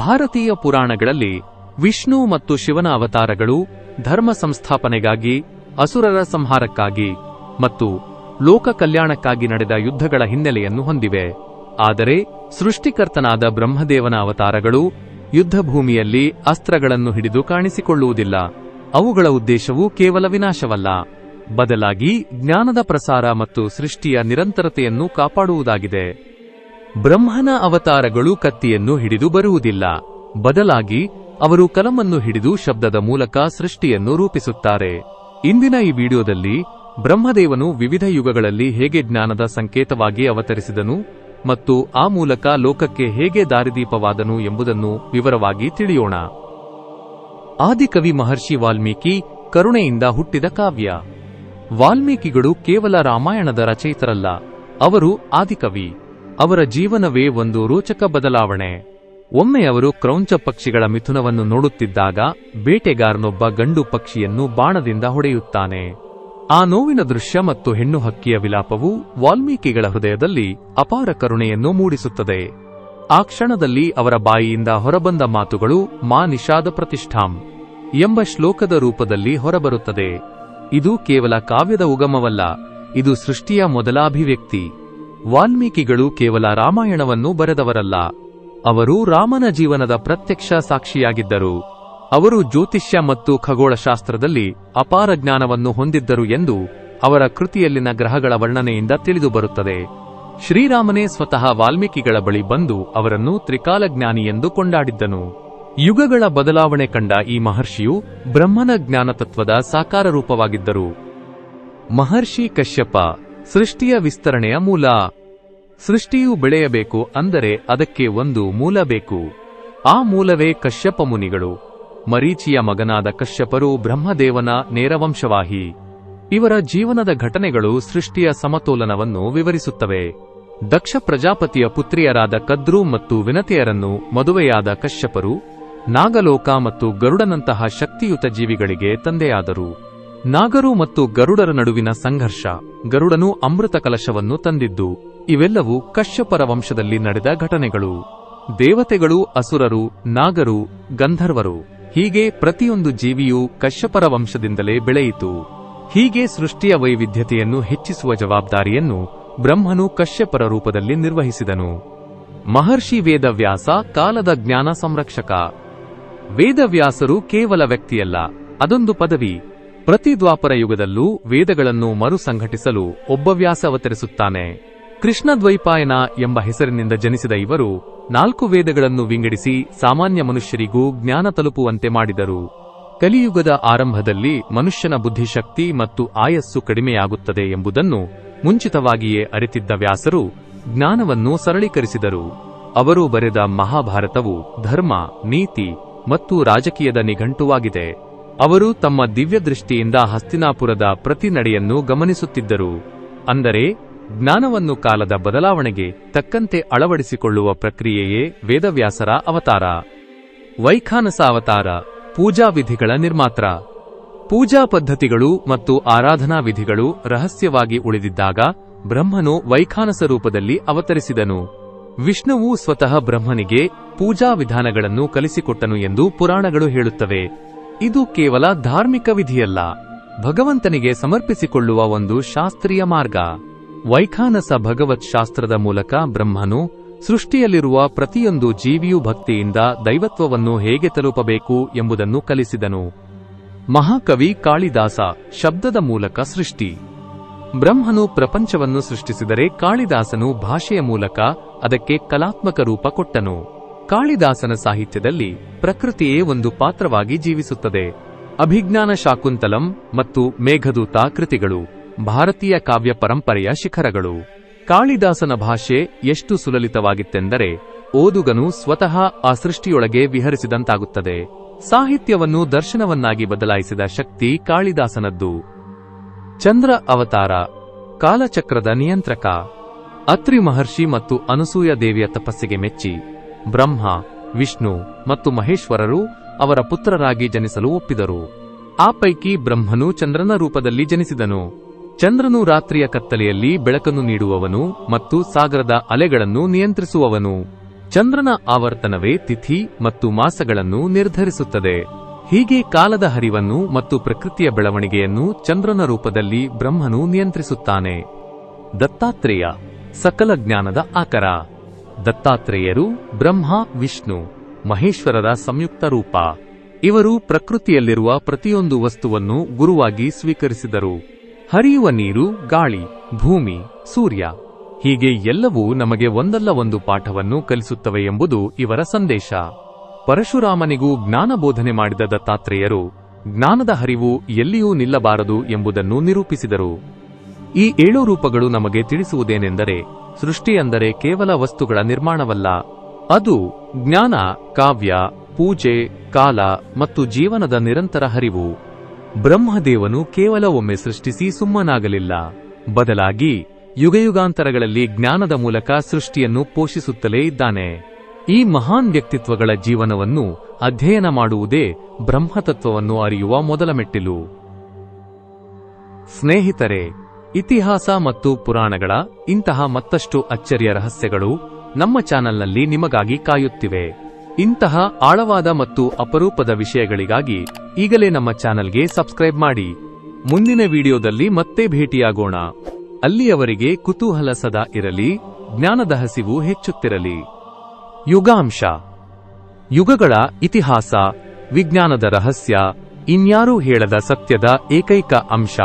ಭಾರತೀಯ ಪುರಾಣಗಳಲ್ಲಿ ವಿಷ್ಣು ಮತ್ತು ಶಿವನ ಅವತಾರಗಳು ಧರ್ಮ ಸಂಸ್ಥಾಪನೆಗಾಗಿ, ಅಸುರರ ಸಂಹಾರಕ್ಕಾಗಿ ಮತ್ತು ಲೋಕ ಕಲ್ಯಾಣಕ್ಕಾಗಿ ನಡೆದ ಯುದ್ಧಗಳ ಹಿನ್ನೆಲೆಯನ್ನು ಹೊಂದಿವೆ. ಆದರೆ ಸೃಷ್ಟಿಕರ್ತನಾದ ಬ್ರಹ್ಮದೇವನ ಅವತಾರಗಳು ಯುದ್ಧಭೂಮಿಯಲ್ಲಿ ಅಸ್ತ್ರಗಳನ್ನು ಹಿಡಿದು ಕಾಣಿಸಿಕೊಳ್ಳುವುದಿಲ್ಲ. ಅವುಗಳ ಉದ್ದೇಶವು ಕೇವಲ ವಿನಾಶವಲ್ಲ, ಬದಲಾಗಿ ಜ್ಞಾನದ ಪ್ರಸಾರ ಮತ್ತು ಸೃಷ್ಟಿಯ ನಿರಂತರತೆಯನ್ನು ಕಾಪಾಡುವುದಾಗಿದೆ. ಬ್ರಹ್ಮನ ಅವತಾರಗಳು ಕತ್ತಿಯನ್ನು ಹಿಡಿದು ಬರುವುದಿಲ್ಲ, ಬದಲಾಗಿ ಅವರು ಕಲಮನ್ನು ಹಿಡಿದು ಶಬ್ದದ ಮೂಲಕ ಸೃಷ್ಟಿಯನ್ನು ರೂಪಿಸುತ್ತಾರೆ. ಇಂದಿನ ಈ ವಿಡಿಯೋದಲ್ಲಿ ಬ್ರಹ್ಮದೇವನು ವಿವಿಧ ಯುಗಗಳಲ್ಲಿ ಹೇಗೆ ಜ್ಞಾನದ ಸಂಕೇತವಾಗಿ ಅವತರಿಸಿದನು ಮತ್ತು ಆ ಮೂಲಕ ಲೋಕಕ್ಕೆ ಹೇಗೆ ದಾರಿದೀಪವಾದನು ಎಂಬುದನ್ನು ವಿವರವಾಗಿ ತಿಳಿಯೋಣ. ಆದಿಕವಿ ಮಹರ್ಷಿ ವಾಲ್ಮೀಕಿ ಕರುಣೆಯಿಂದ ಹುಟ್ಟಿದ ಕಾವ್ಯ. ವಾಲ್ಮೀಕಿಗಳು ಕೇವಲ ರಾಮಾಯಣದ ರಚಯಿತರಲ್ಲ, ಅವರು ಆದಿಕವಿ. ಅವರ ಜೀವನವೇ ಒಂದು ರೋಚಕ ಬದಲಾವಣೆ. ಒಮ್ಮೆ ಅವರು ಕ್ರೌಂಚ ಪಕ್ಷಿಗಳ ಮಿಥುನವನ್ನು ನೋಡುತ್ತಿದ್ದಾಗ ಬೇಟೆಗಾರನೊಬ್ಬ ಗಂಡು ಪಕ್ಷಿಯನ್ನು ಬಾಣದಿಂದ ಹೊಡೆಯುತ್ತಾನೆ. ಆ ನೋವಿನ ದೃಶ್ಯ ಮತ್ತು ಹೆಣ್ಣು ಹಕ್ಕಿಯ ವಿಲಾಪವು ವಾಲ್ಮೀಕಿಗಳ ಹೃದಯದಲ್ಲಿ ಅಪಾರ ಕರುಣೆಯನ್ನು ಮೂಡಿಸುತ್ತದೆ. ಆ ಕ್ಷಣದಲ್ಲಿ ಅವರ ಬಾಯಿಯಿಂದ ಹೊರಬಂದ ಮಾತುಗಳು ಮಾ ನಿಷಾದ ಪ್ರತಿಷ್ಠಾಂ ಎಂಬ ಶ್ಲೋಕದ ರೂಪದಲ್ಲಿ ಹೊರಬರುತ್ತದೆ. ಇದು ಕೇವಲ ಕಾವ್ಯದ ಉಗಮವಲ್ಲ, ಇದು ಸೃಷ್ಟಿಯ ಮೊದಲ ಅಭಿವ್ಯಕ್ತಿ. ವಾಲ್ಮೀಕಿಗಳು ಕೇವಲ ರಾಮಾಯಣವನ್ನು ಬರೆದವರಲ್ಲ, ಅವರು ರಾಮನ ಜೀವನದ ಪ್ರತ್ಯಕ್ಷ ಸಾಕ್ಷಿಯಾಗಿದ್ದರು. ಅವರು ಜ್ಯೋತಿಷ್ಯ ಮತ್ತು ಖಗೋಳಶಾಸ್ತ್ರದಲ್ಲಿ ಅಪಾರ ಜ್ಞಾನವನ್ನು ಹೊಂದಿದ್ದರು ಎಂದು ಅವರ ಕೃತಿಯಲ್ಲಿನ ಗ್ರಹಗಳ ವರ್ಣನೆಯಿಂದ ತಿಳಿದುಬರುತ್ತದೆ. ಶ್ರೀರಾಮನೇ ಸ್ವತಃ ವಾಲ್ಮೀಕಿಗಳ ಬಳಿ ಬಂದು ಅವರನ್ನು ತ್ರಿಕಾಲಜ್ಞಾನಿ ಎಂದು ಕೊಂಡಾಡಿದ್ದನು. ಯುಗಗಳ ಬದಲಾವಣೆ ಕಂಡ ಈ ಮಹರ್ಷಿಯು ಬ್ರಹ್ಮನ ಜ್ಞಾನತತ್ವದ ಸಾಕಾರ ರೂಪವಾಗಿದ್ದರು. ಮಹರ್ಷಿ ಕಶ್ಯಪ ಸೃಷ್ಟಿಯ ವಿಸ್ತರಣೆಯ ಮೂಲ. ಸೃಷ್ಟಿಯು ಬೆಳೆಯಬೇಕು ಅಂದರೆ ಅದಕ್ಕೆ ಒಂದು ಮೂಲ ಬೇಕು. ಆ ಮೂಲವೇ ಕಶ್ಯಪ ಮುನಿಗಳು. ಮರೀಚಿಯ ಮಗನಾದ ಕಶ್ಯಪರು ಬ್ರಹ್ಮದೇವನ ನೇರವಂಶವಾಹಿ. ಇವರ ಜೀವನದ ಘಟನೆಗಳು ಸೃಷ್ಟಿಯ ಸಮತೋಲನವನ್ನು ವಿವರಿಸುತ್ತವೆ. ದಕ್ಷ ಪ್ರಜಾಪತಿಯ ಪುತ್ರಿಯರಾದ ಕದ್ರು ಮತ್ತು ವಿನತೆಯರನ್ನು ಮದುವೆಯಾದ ಕಶ್ಯಪರು ನಾಗಲೋಕ ಮತ್ತು ಗರುಡನಂತಹ ಶಕ್ತಿಯುತ ಜೀವಿಗಳಿಗೆ ತಂದೆಯಾದರು. ನಾಗರು ಮತ್ತು ಗರುಡರ ನಡುವಿನ ಸಂಘರ್ಷ, ಗರುಡನು ಅಮೃತ ಕಲಶವನ್ನು ತಂದಿದ್ದು, ಇವೆಲ್ಲವೂ ಕಶ್ಯಪರ ವಂಶದಲ್ಲಿ ನಡೆದ ಘಟನೆಗಳು. ದೇವತೆಗಳು, ಅಸುರರು, ನಾಗರು, ಗಂಧರ್ವರು, ಹೀಗೆ ಪ್ರತಿಯೊಂದು ಜೀವಿಯೂ ಕಶ್ಯಪರ ವಂಶದಿಂದಲೇ ಬೆಳೆಯಿತು. ಹೀಗೆ ಸೃಷ್ಟಿಯ ವೈವಿಧ್ಯತೆಯನ್ನು ಹೆಚ್ಚಿಸುವ ಜವಾಬ್ದಾರಿಯನ್ನು ಬ್ರಹ್ಮನು ಕಶ್ಯಪರ ರೂಪದಲ್ಲಿ ನಿರ್ವಹಿಸಿದನು. ಮಹರ್ಷಿ ವೇದವ್ಯಾಸ ಕಾಲದ ಜ್ಞಾನ ಸಂರಕ್ಷಕ. ವೇದವ್ಯಾಸರು ಕೇವಲ ವ್ಯಕ್ತಿಯಲ್ಲ, ಅದೊಂದು ಪದವಿ. ಪ್ರತಿ ದ್ವಾಪರ ಯುಗದಲ್ಲೂ ವೇದಗಳನ್ನು ಮರುಸಂಘಟಿಸಲು ಒಬ್ಬ ವ್ಯಾಸ ಅವತರಿಸುತ್ತಾನೆ. ಕೃಷ್ಣದ್ವೈಪಾಯನ ಎಂಬ ಹೆಸರಿನಿಂದ ಜನಿಸಿದ ಇವರು 4 ವೇದಗಳನ್ನು ವಿಂಗಡಿಸಿ ಸಾಮಾನ್ಯ ಮನುಷ್ಯರಿಗೂ ಜ್ಞಾನ ತಲುಪುವಂತೆ ಮಾಡಿದರು. ಕಲಿಯುಗದ ಆರಂಭದಲ್ಲಿ ಮನುಷ್ಯನ ಬುದ್ಧಿಶಕ್ತಿ ಮತ್ತು ಆಯಸ್ಸು ಕಡಿಮೆಯಾಗುತ್ತದೆ ಎಂಬುದನ್ನು ಮುಂಚಿತವಾಗಿಯೇ ಅರಿತಿದ್ದ ವ್ಯಾಸರು ಜ್ಞಾನವನ್ನು ಸರಳೀಕರಿಸಿದರು. ಅವರು ಬರೆದ ಮಹಾಭಾರತವು ಧರ್ಮ, ನೀತಿ ಮತ್ತು ರಾಜಕೀಯದ ನಿಘಂಟುವಾಗಿದೆ. ಅವರು ತಮ್ಮ ದಿವ್ಯದೃಷ್ಟಿಯಿಂದ ಹಸ್ತಿನಾಪುರದ ಪ್ರತಿ ನಡೆಯನ್ನು ಗಮನಿಸುತ್ತಿದ್ದರು. ಅಂದರೆ ಜ್ಞಾನವನ್ನು ಕಾಲದ ಬದಲಾವಣೆಗೆ ತಕ್ಕಂತೆ ಅಳವಡಿಸಿಕೊಳ್ಳುವ ಪ್ರಕ್ರಿಯೆಯೇ ವೇದವ್ಯಾಸರ ಅವತಾರ. ವೈಖಾನಸ ಅವತಾರ, ಪೂಜಾ ವಿಧಿಗಳ ನಿರ್ಮಾತ್ರ. ಪೂಜಾ ಪದ್ಧತಿಗಳು ಮತ್ತು ಆರಾಧನಾ ವಿಧಿಗಳು ರಹಸ್ಯವಾಗಿ ಉಳಿದಿದ್ದಾಗ ಬ್ರಹ್ಮನು ವೈಖಾನಸ ರೂಪದಲ್ಲಿ ಅವತರಿಸಿದನು. ವಿಷ್ಣುವು ಸ್ವತಃ ಬ್ರಹ್ಮನಿಗೆ ಪೂಜಾ ವಿಧಾನಗಳನ್ನು ಕಲಿಸಿಕೊಟ್ಟನು ಎಂದು ಪುರಾಣಗಳು ಹೇಳುತ್ತವೆ. ಇದು ಕೇವಲ ಧಾರ್ಮಿಕ ವಿಧಿಯಲ್ಲ, ಭಗವಂತನಿಗೆ ಸಮರ್ಪಿಸಿಕೊಳ್ಳುವ ಒಂದು ಶಾಸ್ತ್ರೀಯ ಮಾರ್ಗ. ವೈಖಾನಸ ಭಗವತ್ ಶಾಸ್ತ್ರದ ಮೂಲಕ ಬ್ರಹ್ಮನು ಸೃಷ್ಟಿಯಲ್ಲಿರುವ ಪ್ರತಿಯೊಂದು ಜೀವಿಯೂ ಭಕ್ತಿಯಿಂದ ದೈವತ್ವವನ್ನು ಹೇಗೆ ತಲುಪಬೇಕು ಎಂಬುದನ್ನು ಕಲಿಸಿದನು. ಮಹಾಕವಿ ಕಾಳಿದಾಸ ಶಬ್ದದ ಮೂಲಕ ಸೃಷ್ಟಿ. ಬ್ರಹ್ಮನು ಪ್ರಪಂಚವನ್ನು ಸೃಷ್ಟಿಸಿದರೆ ಕಾಳಿದಾಸನು ಭಾಷೆಯ ಮೂಲಕ ಅದಕ್ಕೆ ಕಲಾತ್ಮಕ ರೂಪ ಕೊಟ್ಟನು. ಕಾಳಿದಾಸನ ಸಾಹಿತ್ಯದಲ್ಲಿ ಪ್ರಕೃತಿಯೇ ಒಂದು ಪಾತ್ರವಾಗಿ ಜೀವಿಸುತ್ತದೆ. ಅಭಿಜ್ಞಾನ ಶಾಕುಂತಲಂ ಮತ್ತು ಮೇಘದೂತ ಕೃತಿಗಳು ಭಾರತೀಯ ಕಾವ್ಯ ಪರಂಪರೆಯ ಶಿಖರಗಳು. ಕಾಳಿದಾಸನ ಭಾಷೆ ಎಷ್ಟು ಸುಲಲಿತವಾಗಿತ್ತೆಂದರೆ ಓದುಗನು ಸ್ವತಃ ಆ ಸೃಷ್ಟಿಯೊಳಗೆ ವಿಹರಿಸಿದಂತಾಗುತ್ತದೆ. ಸಾಹಿತ್ಯವನ್ನು ದರ್ಶನವನ್ನಾಗಿ ಬದಲಾಯಿಸಿದ ಶಕ್ತಿ ಕಾಳಿದಾಸನದ್ದು. ಚಂದ್ರ ಅವತಾರ, ಕಾಲಚಕ್ರದ ನಿಯಂತ್ರಕ. ಅತ್ರಿ ಮಹರ್ಷಿ ಮತ್ತು ಅನಸೂಯ ದೇವಿಯ ತಪಸ್ಸಿಗೆ ಮೆಚ್ಚಿ ಬ್ರಹ್ಮ, ವಿಷ್ಣು ಮತ್ತು ಮಹೇಶ್ವರರು ಅವರ ಪುತ್ರರಾಗಿ ಜನಿಸಲು ಒಪ್ಪಿದರು. ಆ ಪೈಕಿ ಬ್ರಹ್ಮನು ಚಂದ್ರನ ರೂಪದಲ್ಲಿ ಜನಿಸಿದನು. ಚಂದ್ರನು ರಾತ್ರಿಯ ಕತ್ತಲೆಯಲ್ಲಿ ಬೆಳಕನ್ನು ನೀಡುವವನು ಮತ್ತು ಸಾಗರದ ಅಲೆಗಳನ್ನು ನಿಯಂತ್ರಿಸುವವನು. ಚಂದ್ರನ ಆವರ್ತನವೇ ತಿಥಿ ಮತ್ತು ಮಾಸಗಳನ್ನು ನಿರ್ಧರಿಸುತ್ತದೆ. ಹೀಗೆ ಕಾಲದ ಹರಿವನ್ನು ಮತ್ತು ಪ್ರಕೃತಿಯ ಬೆಳವಣಿಗೆಯನ್ನು ಚಂದ್ರನ ರೂಪದಲ್ಲಿ ಬ್ರಹ್ಮನು ನಿಯಂತ್ರಿಸುತ್ತಾನೆ. ದತ್ತಾತ್ರೇಯ ಸಕಲ ಜ್ಞಾನದ ಆಕರ. ದತ್ತಾತ್ರೇಯರು ಬ್ರಹ್ಮ, ವಿಷ್ಣು, ಮಹೇಶ್ವರರ ಸಂಯುಕ್ತ ರೂಪ. ಇವರು ಪ್ರಕೃತಿಯಲ್ಲಿರುವ ಪ್ರತಿಯೊಂದು ವಸ್ತುವನ್ನು ಗುರುವಾಗಿ ಸ್ವೀಕರಿಸಿದರು. ಹರಿಯುವ ನೀರು, ಗಾಳಿ, ಭೂಮಿ, ಸೂರ್ಯ ಹೀಗೆ ಎಲ್ಲವೂ ನಮಗೆ ಒಂದಲ್ಲ ಒಂದು ಪಾಠವನ್ನು ಕಲಿಸುತ್ತವೆ ಎಂಬುದು ಇವರ ಸಂದೇಶ. ಪರಶುರಾಮನಿಗೂ ಜ್ಞಾನ ಬೋಧನೆ ಮಾಡಿದ ದತ್ತಾತ್ರೇಯರು ಜ್ಞಾನದ ಹರಿವು ಎಲ್ಲಿಯೂ ನಿಲ್ಲಬಾರದು ಎಂಬುದನ್ನು ನಿರೂಪಿಸಿದರು. ಈ 7 ರೂಪಗಳು ನಮಗೆ ತಿಳಿಸುವುದೇನೆಂದರೆ, ಸೃಷ್ಟಿ ಅಂದರೆ ಕೇವಲ ವಸ್ತುಗಳ ನಿರ್ಮಾಣವಲ್ಲ, ಅದು ಜ್ಞಾನ, ಕಾವ್ಯ, ಪೂಜೆ, ಕಾಲ ಮತ್ತು ಜೀವನದ ನಿರಂತರ ಹರಿವು. ಬ್ರಹ್ಮದೇವನು ಕೇವಲ ಒಮ್ಮೆ ಸೃಷ್ಟಿಸಿ ಸುಮ್ಮನಾಗಲಿಲ್ಲ, ಬದಲಾಗಿ ಯುಗಯುಗಾಂತರಗಳಲ್ಲಿ ಜ್ಞಾನದ ಮೂಲಕ ಸೃಷ್ಟಿಯನ್ನು ಪೋಷಿಸುತ್ತಲೇ ಇದ್ದಾನೆ. ಈ ಮಹಾನ್ ವ್ಯಕ್ತಿತ್ವಗಳ ಜೀವನವನ್ನು ಅಧ್ಯಯನ ಮಾಡುವುದೇ ಬ್ರಹ್ಮತತ್ವವನ್ನು ಅರಿಯುವ ಮೊದಲ ಮೆಟ್ಟಿಲು. ಸ್ನೇಹಿತರೆ, ಇತಿಹಾಸ ಮತ್ತು ಪುರಾಣಗಳ ಇಂತಹ ಮತ್ತಷ್ಟು ಅಚ್ಚರಿಯ ರಹಸ್ಯಗಳು ನಮ್ಮ ಚಾನೆಲ್ನಲ್ಲಿ ನಿಮಗಾಗಿ ಕಾಯುತ್ತಿವೆ. ಇಂತಹ ಆಳವಾದ ಮತ್ತು ಅಪರೂಪದ ವಿಷಯಗಳಿಗಾಗಿ ಈಗಲೇ ನಮ್ಮ ಚಾನೆಲ್ಗೆ ಸಬ್ಸ್ಕ್ರೈಬ್ ಮಾಡಿ. ಮುಂದಿನ ವಿಡಿಯೋದಲ್ಲಿ ಮತ್ತೆ ಭೇಟಿಯಾಗೋಣ. ಅಲ್ಲಿಯವರೆಗೆ ಕುತೂಹಲ ಸದಾ ಇರಲಿ, ಜ್ಞಾನದ ಹಸಿವು ಹೆಚ್ಚುತ್ತಿರಲಿ. ಯುಗಾಂಶ. ಯುಗಗಳ ಇತಿಹಾಸ, ವಿಜ್ಞಾನದ ರಹಸ್ಯ, ಇನ್ಯಾರೂ ಹೇಳದ ಸತ್ಯದ ಏಕೈಕ ಅಂಶ.